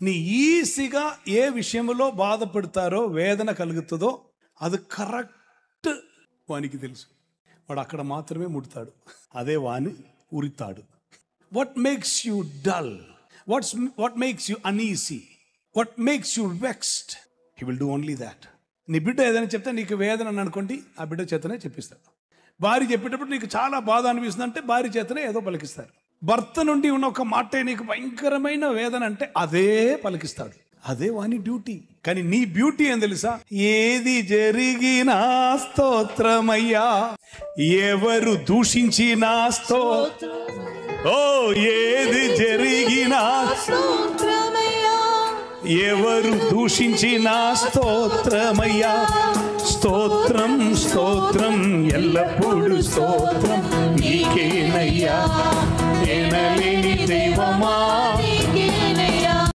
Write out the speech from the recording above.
నీ ఈజీగా ఏ విషయంలో బాధపడతారో, వేదన కలుగుతుందో అది కరెక్ట్ వానికి తెలుసు. వాడు అక్కడ మాత్రమే ముడతాడు, అదే వాని ఉరితాడు. What makes you dull, what makes you uneasy, what makes you vexed, he will do only that. నీ బిడ్డ ఏదైనా చెప్తే నీకు వేదన అని అనుకోండి, ఆ బిడ్డ చేతనే చెప్పిస్తాడు. భార్య చెప్పేటప్పుడు నీకు చాలా బాధ అనిపిస్తుంది అంటే భార్య చేతనే ఏదో పలికిస్తారు. భర్త నుండి ఉన్న ఒక మాట నీకు భయంకరమైన వేదన అంటే అదే పలికిస్తాడు, అదే వాని డ్యూటీ. కానీ నీ బ్యూటీ ఏం తెలుసా? ఏది జరిగినా స్తోత్రమయ్యా, ఎవరు దూషించినా స్తోత్రం. ఓ ఏది జరిగినా స్తోత్రమయ్యా, ఎవరు దూషించినా స్తోత్రమయ్యా. స్తోత్రం స్తోత్రం ఎల్లప్పుడూ స్తోత్రం నీకేనయ్యా, ఎనలేని దైవమా